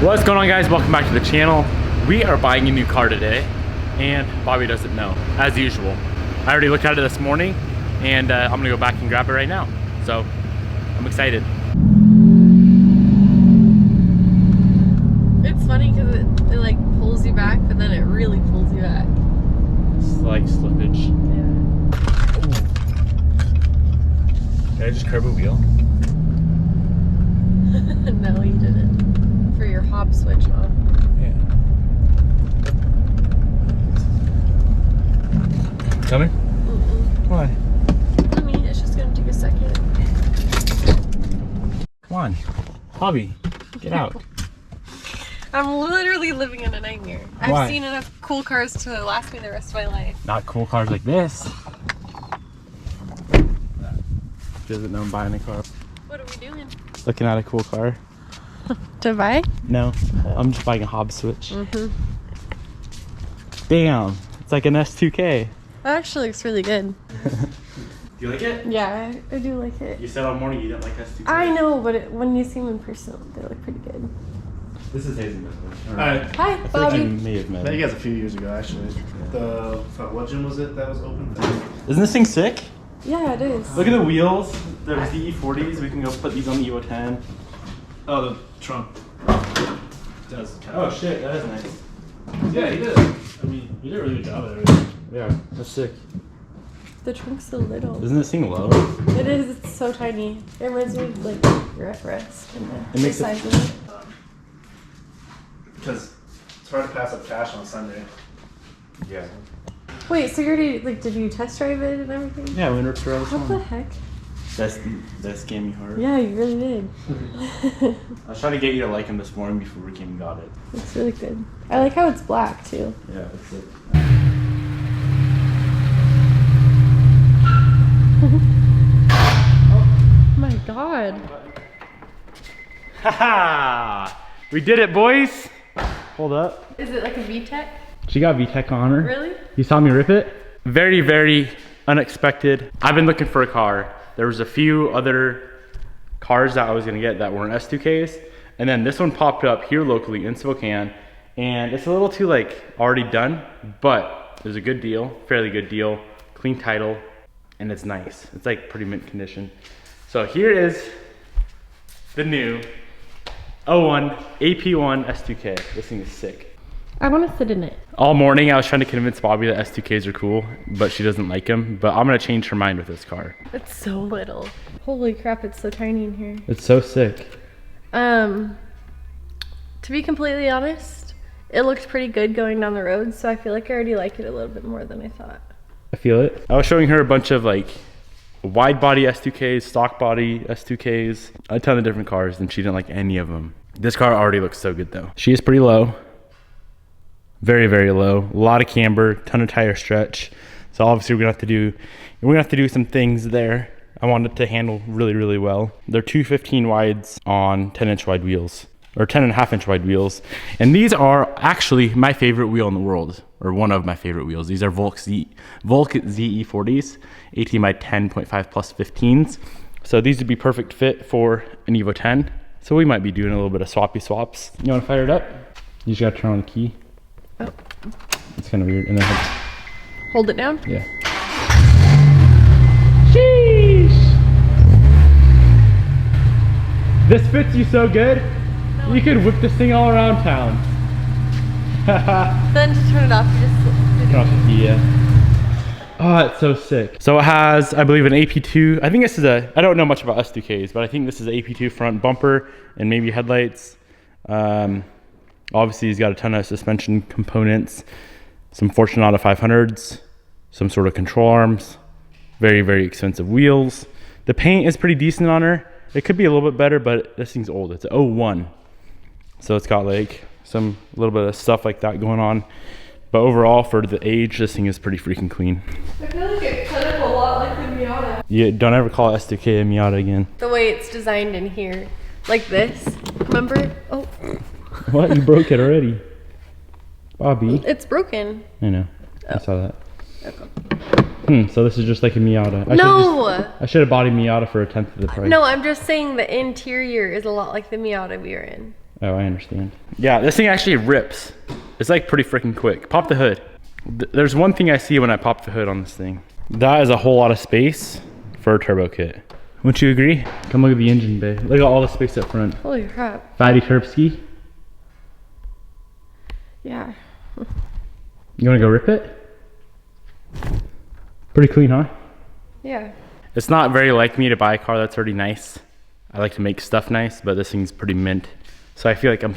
What's going on, guys? Welcome back to the channel. We are buying a new car today and Bobby doesn't know, as usual. I already looked at it this morning and I'm gonna go back and grab it right now. So I'm excited. It's funny because it like pulls you back, but then it really pulls you back. Slight slippage. Yeah. Did I just curb a wheel? No, you didn't. For your hob switch on. Yeah. Coming? Why? I mean, it's just gonna take a second. Come on. Bobby, get out. I'm literally living in a nightmare. Why? I've seen enough cool cars to last me the rest of my life. Not cool cars like this. She doesn't know I'm buying a car. What are we doing? Looking at a cool car. To buy? No, I'm just buying a hob switch. Damn, it's like an S2K. That actually looks really good. Do you like it? Yeah, I do like it. You said all morning you didn't like S2K. I know, but when you see them in person, they look pretty good. This is Hazen. Hi. Hi, I think Bobby. you may have met Met you him. guys a few years ago, actually. What gym was it that was open? Isn't this thing sick? Yeah, it is. Look at the wheels. There's the E40s. We can go put these on the Evo 10. Oh, the trunk. Does kind Oh shit, that is nice. Yeah, he did. I mean, you did a really good job at everything. Yeah, that's sick. The trunk's so little. Isn't this thing low? It is. It's so tiny. It reminds me of like your FRS and It makes the it- size of it. Because it's hard to pass up cash on Sunday. Yeah. Wait, so you already like? Did you test drive it and everything? Yeah, we ripped around this What the one. heck? That scammed me hard. Yeah, you really did. I was trying to get you to like him this morning before we came and got it. Looks really good. I like how it's black too. Yeah, that's it. Oh my god. Haha! We did it, boys! Hold up. Is it like a VTEC? She got VTEC on her. Really? You saw me rip it? Very, very unexpected. I've been looking for a car. There was a few other cars that I was gonna get that weren't S2Ks. And then this one popped up here locally in Spokane. And it's a little too like already done, but it was a good deal, fairly good deal, clean title, and it's nice. It's like pretty mint condition. So here is the new 01 AP1 S2K. This thing is sick. I want to sit in it. All morning I was trying to convince Bobby that S2Ks are cool, but she doesn't like them. But I'm gonna change her mind with this car. It's so little. Holy crap, it's so tiny in here. It's so sick. To be completely honest, it looked pretty good going down the road, so I feel like I already like it a little bit more than I thought. I feel it. I was showing her a bunch of like wide body S2Ks, stock body S2Ks, a ton of different cars, and she didn't like any of them. This car already looks so good though. She is pretty low. Very, very low. A lot of camber, ton of tire stretch. So obviously we're gonna have to do some things there. I want it to handle really, really well. They're 215 wides on 10-inch wide wheels, or 10.5-inch wide wheels. And these are actually my favorite wheel in the world, or one of my favorite wheels. These are Volk ZE40s, 18 by 10.5 plus 15s. So these would be perfect fit for an Evo 10. So we might be doing a little bit of swappy swaps. You wanna fire it up? You just gotta turn on the key. Oh. It's kind of weird. And then Hold it down? yeah. Sheesh! This fits you so good. No. You could whip this thing all around town. Then to turn it off, you just... Turn off the key, yeah. Oh, it's so sick. So it has, I believe, an AP2. I think this is I don't know much about S2Ks, but I think this is an AP2 front bumper and maybe headlights. Obviously, he's got a ton of suspension components, some Fortunato 500s, some sort of control arms, very, very expensive wheels. The paint is pretty decent on her. It could be a little bit better, but this thing's old. It's 01. So it's got like a little bit of stuff like that going on. But overall, for the age, this thing is pretty freaking clean. I feel like it's kind of a lot like the Miata. Yeah, don't ever call S2K a Miata again. The way it's designed in here. Like this. Remember? Oh. What? You broke it already. Bobby. It's broken. I know. I saw that. Okay. So this is just like a Miata. I should have bought a Miata for 1/10 of the price. No, I'm just saying the interior is a lot like the Miata we were in. Oh, I understand. Yeah, this thing actually rips. It's like pretty freaking quick. Pop the hood. There's one thing I see when I pop the hood on this thing. That is a whole lot of space for a turbo kit. Wouldn't you agree? Come look at the engine bay. Look at all the space up front. Holy crap. Fatty Terpsky. Yeah. You wanna go rip it? Pretty clean, huh? Yeah. It's not very like me to buy a car that's already nice. I like to make stuff nice, but this thing's pretty mint. So I feel like I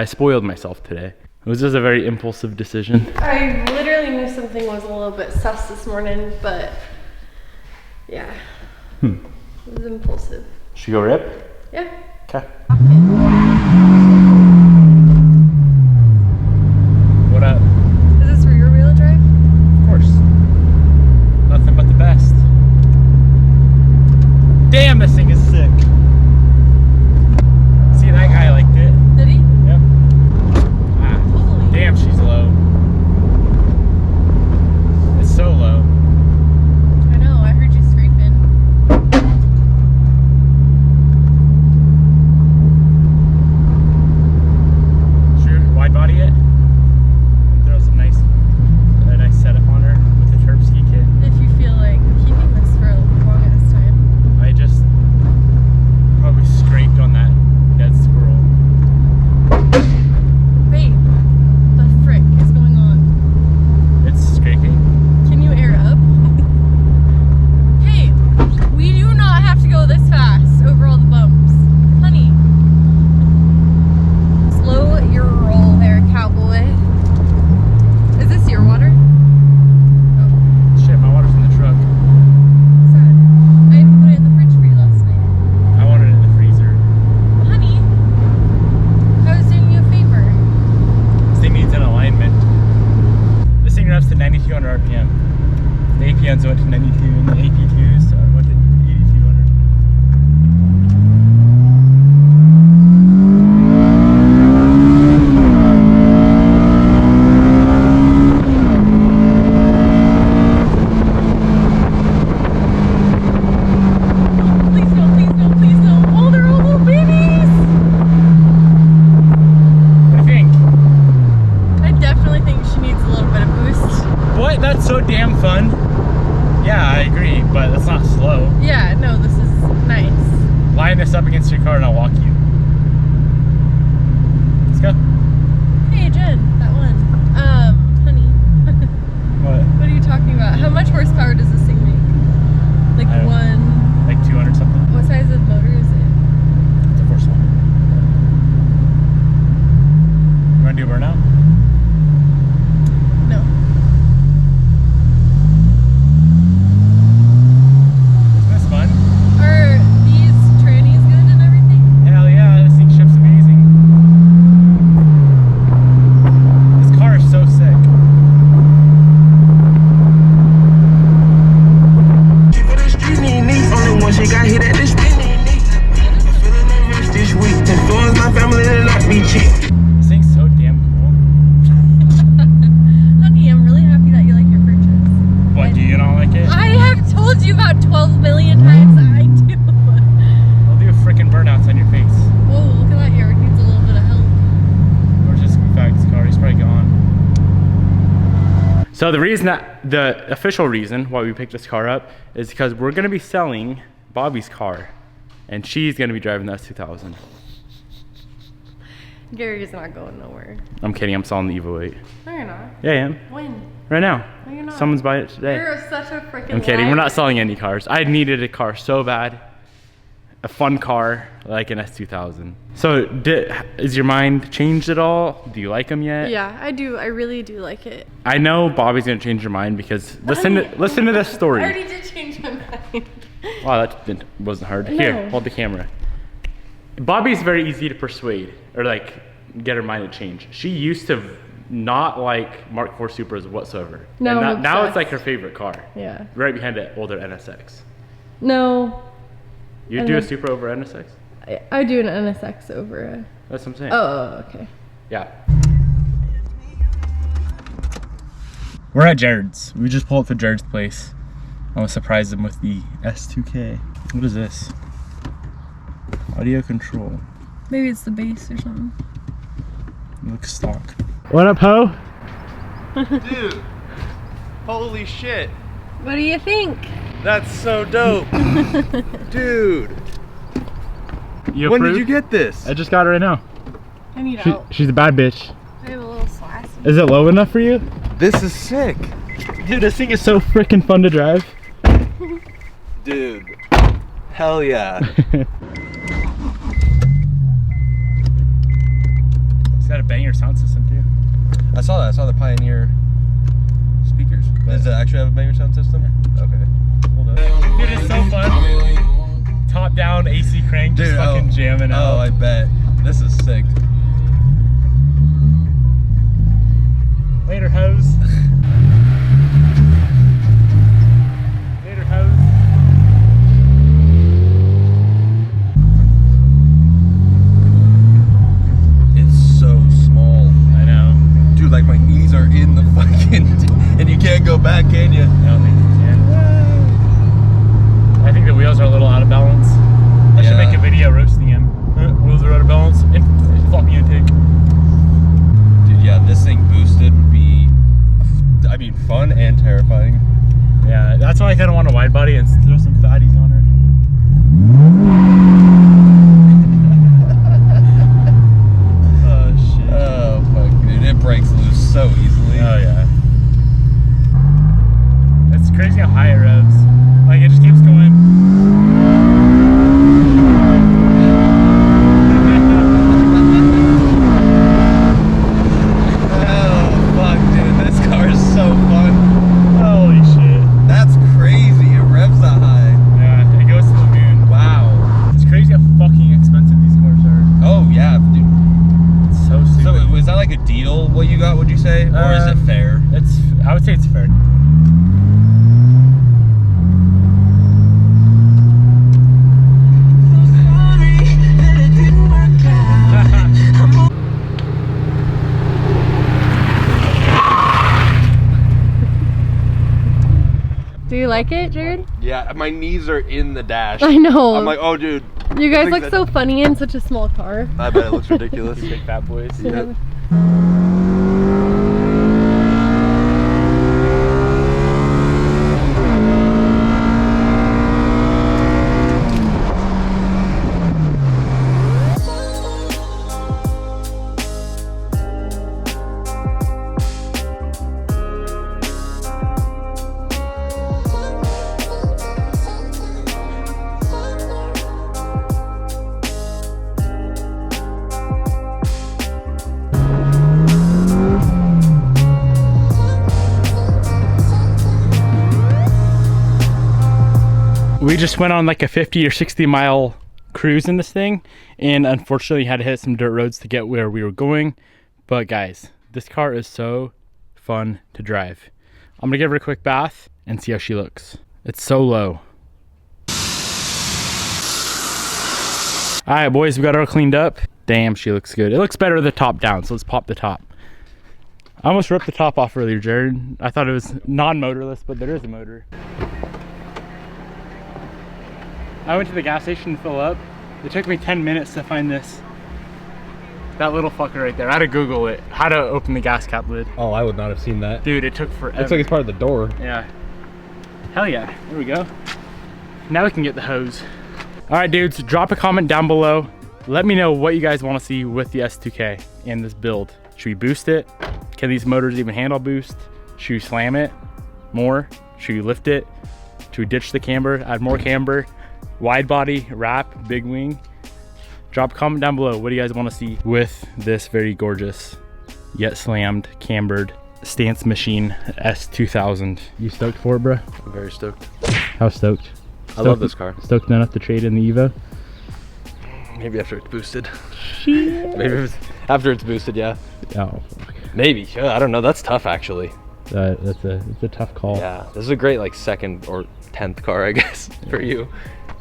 spoiled myself today. It was just a very impulsive decision. I literally knew something was a little bit sus this morning, but yeah. It was impulsive. Should we go rip? Yeah. Okay. What up? Is this rear wheel drive? Of course. Nothing but the best. Damn, this thing is sick. See, that guy liked it. Did he? Yep. Ah, Holy. damn, she's low. It's so low. I know, I heard you scraping. Should we wide body it? And throw some nice setup on her with the Terpsky kit. If you feel like keeping this for a long ass time. I just probably scraped on that dead squirrel. Wait, the frick is going on? It's scraping. Can you air up? Hey, we do not have to go this fast over all the bumps. Honey. Slow your roll there, cowboy. Is this your water? Oh, Shit, my water's in the truck. sad. I put it in the fridge for you last night. I wanted it in the freezer. Honey, I was doing you a favor. This thing needs an alignment. This thing runs to 9,200 RPM. The APMs went to 92 and the AP2s went to 8,200. Please no, please no, please no. Oh, they're all little babies. What do you think? I definitely think she needs a little bit of boost. What? That's so damn fun. Yeah, I agree, but that's not slow. Yeah, no, this is nice. Line this up against your car and I'll walk you. Let's go. Hey, Jen, that one. Honey, What? what are you talking about? How much horsepower does this thing make? Like I don't- one. Like 200 something? What size of motor is it? It's a force one. You wanna do a burnout? No. Isn't this fun? Are these trannies good and everything? Hell yeah, this thing shifts amazing. This car is so sick. She for the street need only one she got hit at the spinning knee. Feeling nervous this week. Influence my family to not be cheap. This thing's so damn cool. Honey, I'm really happy that you like your purchase. What, do you not like it? I have told you about 12 million times I do. I'll do frickin' burnouts on your face. Whoa, look at that here. It needs a little bit of help. Or just in fact, this car, he's probably gone. So the reason the official reason why we picked this car up is because we're gonna be selling Bobby's car and she's gonna be driving the S2000. Gary's not going nowhere. I'm kidding, I'm selling the Evo 8. No, you're not. Yeah, I am. When? Right now. No, you're not. Someone's buying it today. You're such a freaking I'm kidding, liar. we're not selling any cars. I needed a car so bad. A fun car, like an S2000. So, is your mind changed at all? Do you like them yet? Yeah, I do. I really do like it. I know Bobby's gonna change your mind because listen to this I story. already did change my mind. Wow, that wasn't hard. No. Here, hold the camera. Bobby's very easy to persuade or like get her mind to change. She used to not like Mark IV Supras whatsoever. No, And I'm now it's obsessed. like her favorite car. Yeah. Right behind the older NSX. No, You And do a then- Supra over NSX? I do an NSX over a... That's what I'm saying. Oh, okay. Yeah. We're at Jared's. We just pulled up to Jared's place. I want to surprise him with the S2K. What is this? Audio control. Maybe it's the base or something. Looks stock. What up, Ho? Dude, holy shit. What do you think? That's so dope. Dude, You when approve? did you get this? I just got it right now. I need help. She's a bad bitch. I have a little slice. Is it low enough for you? This is sick. Dude, this thing is so freaking fun to drive. Dude, hell yeah. It's got a banger sound system too. I saw that. I saw the Pioneer speakers. Does it actually have a banger sound system? Okay. Hold up. Dude, it's so fun. Top down AC crank, just fucking jamming out. Oh, I bet. This is sick. Later, hose. Later, hose. It's so small. I know. Dude, like my knees are in the fucking... and you can't go back, can you? I don't think you can. I think the wheels are a little out of balance. I should make a video roasting him. Wheels are out of balance and floppy intake. Dude, yeah, this thing boosted would be, I mean, fun and terrifying. Yeah, that's why I kind of want a wide body and throw some fatties on her. Oh shit. Oh, fuck, dude. It breaks loose so easily. Oh yeah. It's crazy how high it revs. Like it just keeps going. Oh, fuck, dude. This car is so fun. Holy shit. That's crazy. It revs that high. Yeah, it goes to the moon. Wow. It's crazy how fucking expensive these cars are. Oh, yeah, dude. It's so stupid. So, is that like a deal, what you got, would you say? Or is it fair? I would say it's fair. Do you like it, Jared? Yeah, my knees are in the dash. I know. I'm like, oh, dude. You guys think look so funny in such a small car. I bet it looks ridiculous. Big fat boys. Yeah. We just went on like a 50 or 60 mile cruise in this thing, and unfortunately had to hit some dirt roads to get where we were going. But guys, this car is so fun to drive. I'm gonna give her a quick bath and see how she looks. It's so low. All right, boys, we got her all cleaned up. Damn, she looks good. It looks better the top down, so let's pop the top. I almost ripped the top off earlier, Jared. I thought it was non-motorless, but there is a motor. I went to the gas station to fill up. It took me 10 minutes to find this. That little fucker right there. I had to Google it. How to open the gas cap lid. Oh, I would not have seen that. Dude, it took forever. Looks like it's part of the door. Yeah. Hell yeah. There we go. Now we can get the hose. All right, dudes, drop a comment down below. Let me know what you guys want to see with the S2K in this build. Should we boost it? Can these motors even handle boost? Should we slam it more? Should we lift it? Should we ditch the camber, add more camber? Wide body, wrap, big wing? Drop a comment down below. What do you guys want to see with this very gorgeous yet slammed, cambered stance machine S2000? You stoked for it, bro? I'm very stoked. How stoked? I love this car. Stoked enough to trade in the Evo? Maybe after it's boosted. Maybe after it's boosted, yeah. Oh, fuck. Maybe. I don't know. That's tough, actually. It's a tough call. Yeah. This is a great, like, second or 10th car, I guess, for you.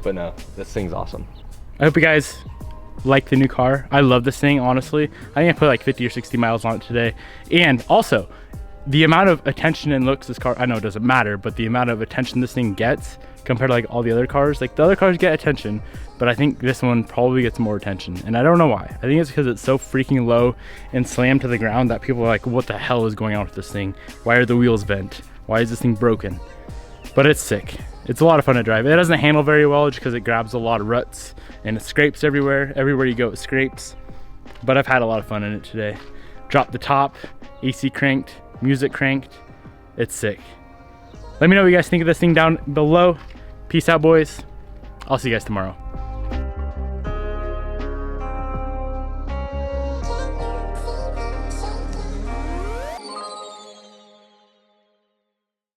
But no, this thing's awesome. I hope you guys like the new car. I love this thing, honestly. I think I put like 50 or 60 miles on it today. And also, the amount of attention and looks this car, I know it doesn't matter, but the amount of attention this thing gets compared to like all the other cars, like the other cars get attention, but I think this one probably gets more attention. And I don't know why. I think it's because it's so freaking low and slammed to the ground that people are like, what the hell is going on with this thing? Why are the wheels bent? Why is this thing broken? But it's sick. It's a lot of fun to drive. It doesn't handle very well just because it grabs a lot of ruts and it scrapes everywhere. Everywhere you go, it scrapes. But I've had a lot of fun in it today. Dropped the top, AC cranked, music cranked. It's sick. Let me know what you guys think of this thing down below. Peace out, boys. I'll see you guys tomorrow.